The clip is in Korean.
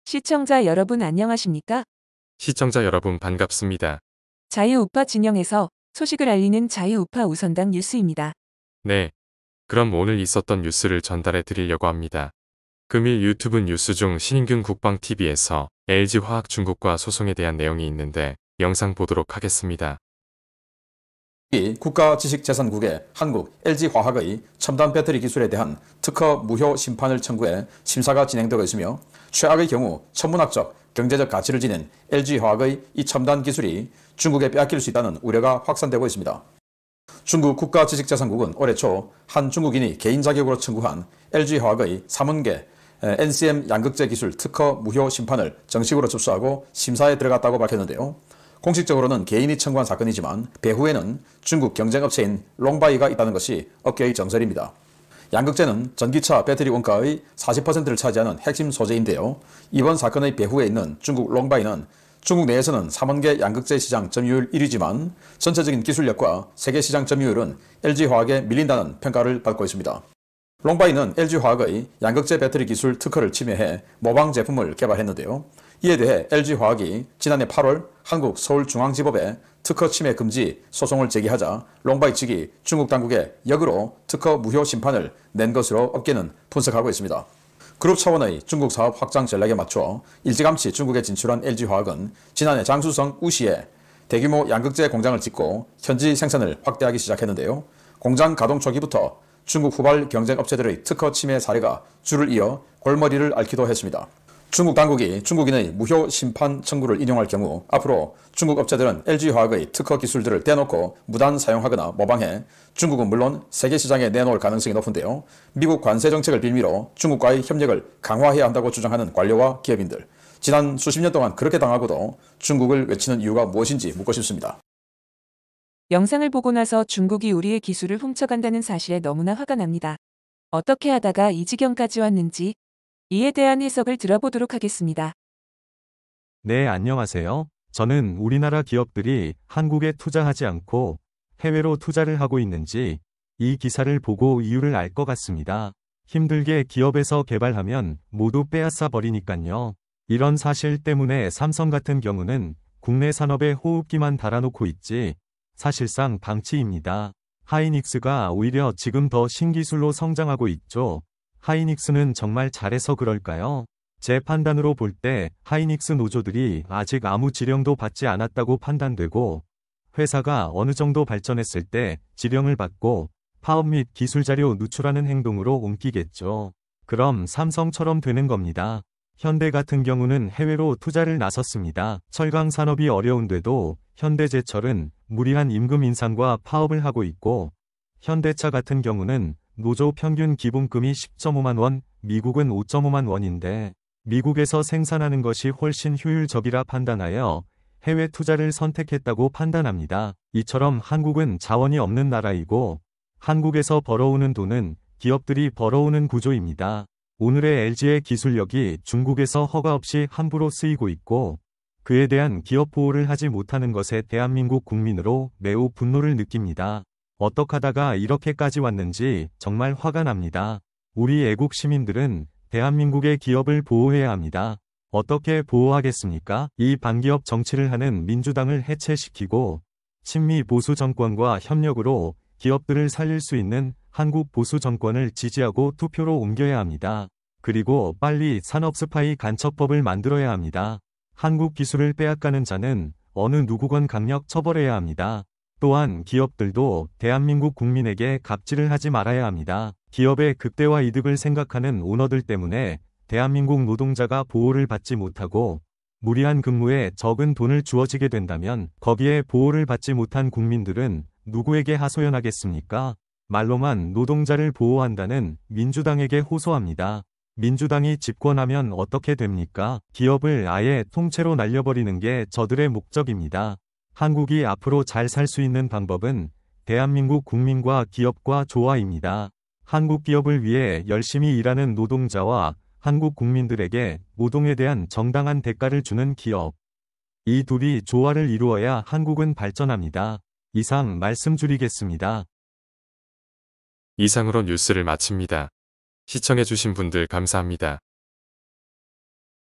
시청자 여러분 안녕하십니까? 시청자 여러분 반갑습니다. 자유우파 진영에서 소식을 알리는 자유우파 우선당 뉴스입니다. 네. 그럼 오늘 있었던 뉴스를 전달해 드리려고 합니다. 금일 유튜브 뉴스 중 신인균 국방TV에서 LG화학 중국과 소송에 대한 내용이 있는데 영상 보도록 하겠습니다. 국가지식재산국에 한국 LG화학의 첨단 배터리 기술에 대한 특허 무효 심판을 청구해 심사가 진행되고 있으며 최악의 경우 천문학적, 경제적 가치를 지닌 LG화학의 이 첨단 기술이 중국에 빼앗길 수 있다는 우려가 확산되고 있습니다. 중국 국가지식재산국은 올해 초 한 중국인이 개인 자격으로 청구한 LG화학의 3원계 NCM 양극재 기술 특허 무효 심판을 정식으로 접수하고 심사에 들어갔다고 밝혔는데요. 공식적으로는 개인이 청구한 사건이지만 배후에는 중국 경쟁업체인 롱바이가 있다는 것이 업계의 정설입니다. 양극재는 전기차 배터리 원가의 40%를 차지하는 핵심 소재인데요. 이번 사건의 배후에 있는 중국 롱바이는 중국 내에서는 3원계 양극재 시장 점유율 1위지만 전체적인 기술력과 세계 시장 점유율은 LG화학에 밀린다는 평가를 받고 있습니다. 롱바이는 LG화학의 양극재 배터리 기술 특허를 침해해 모방 제품을 개발했는데요. 이에 대해 LG화학이 지난해 8월 한국 서울중앙지법에 특허 침해 금지 소송을 제기하자 롱바이 측이 중국 당국에 역으로 특허 무효 심판을 낸 것으로 업계는 분석하고 있습니다. 그룹 차원의 중국 사업 확장 전략에 맞춰 일찌감치 중국에 진출한 LG화학은 지난해 장쑤성 우시에 대규모 양극재 공장을 짓고 현지 생산을 확대하기 시작했는데요. 공장 가동 초기부터 중국 후발 경쟁 업체들의 특허 침해 사례가 줄을 이어 골머리를 앓기도 했습니다. 중국 당국이 중국인의 무효 심판 청구를 인용할 경우 앞으로 중국 업체들은 LG화학의 특허 기술들을 떼놓고 무단 사용하거나 모방해 중국은 물론 세계 시장에 내놓을 가능성이 높은데요. 미국 관세 정책을 빌미로 중국과의 협력을 강화해야 한다고 주장하는 관료와 기업인들. 지난 수십 년 동안 그렇게 당하고도 중국을 외치는 이유가 무엇인지 묻고 싶습니다. 영상을 보고 나서 중국이 우리의 기술을 훔쳐간다는 사실에 너무나 화가 납니다. 어떻게 하다가 이 지경까지 왔는지 이에 대한 해석을 들어보도록 하겠습니다. 네, 안녕하세요. 저는 우리나라 기업들이 한국에 투자하지 않고 해외로 투자를 하고 있는지 이 기사를 보고 이유를 알 것 같습니다. 힘들게 기업에서 개발하면 모두 빼앗아 버리니깐요. 이런 사실 때문에 삼성 같은 경우는 국내 산업에 호흡기만 달아놓고 있지 사실상 방치입니다. 하이닉스가 오히려 지금 더 신기술로 성장하고 있죠. 하이닉스는 정말 잘해서 그럴까요? 제 판단으로 볼 때 하이닉스 노조들이 아직 아무 지령도 받지 않았다고 판단되고 회사가 어느 정도 발전했을 때 지령을 받고 파업 및 기술 자료 누출하는 행동으로 옮기겠죠. 그럼 삼성처럼 되는 겁니다. 현대 같은 경우는 해외로 투자를 나섰습니다. 철강 산업이 어려운데도 현대제철은 무리한 임금 인상과 파업을 하고 있고 현대차 같은 경우는 노조 평균 기본금이 10.5만 원, 미국은 5.5만 원인데 미국에서 생산하는 것이 훨씬 효율적이라 판단하여 해외 투자를 선택했다고 판단합니다. 이처럼 한국은 자원이 없는 나라이고 한국에서 벌어오는 돈은 기업들이 벌어오는 구조입니다. 오늘의 LG의 기술력이 중국에서 허가 없이 함부로 쓰이고 있고 그에 대한 기업 보호를 하지 못하는 것에 대한민국 국민으로 매우 분노를 느낍니다. 어떡하다가 이렇게까지 왔는지 정말 화가 납니다. 우리 애국 시민들은 대한민국의 기업을 보호해야 합니다. 어떻게 보호하겠습니까? 이 반기업 정치를 하는 민주당을 해체시키고 친미 보수 정권과 협력으로 기업들을 살릴 수 있는 한국 보수 정권을 지지하고 투표로 옮겨야 합니다. 그리고 빨리 산업 스파이 간첩법을 만들어야 합니다. 한국 기술을 빼앗가는 자는 어느 누구건 강력 처벌해야 합니다. 또한 기업들도 대한민국 국민에게 갑질을 하지 말아야 합니다. 기업의 극대화 이득을 생각하는 오너들 때문에 대한민국 노동자가 보호를 받지 못하고 무리한 근무에 적은 돈을 주어지게 된다면 거기에 보호를 받지 못한 국민들은 누구에게 하소연하겠습니까? 말로만 노동자를 보호한다는 민주당에게 호소합니다. 민주당이 집권하면 어떻게 됩니까? 기업을 아예 통째로 날려버리는 게 저들의 목적입니다. 한국이 앞으로 잘 살 수 있는 방법은 대한민국 국민과 기업과 조화입니다. 한국 기업을 위해 열심히 일하는 노동자와 한국 국민들에게 노동에 대한 정당한 대가를 주는 기업. 이 둘이 조화를 이루어야 한국은 발전합니다. 이상 말씀 줄이겠습니다. 이상으로 뉴스를 마칩니다. 시청해주신 분들 감사합니다.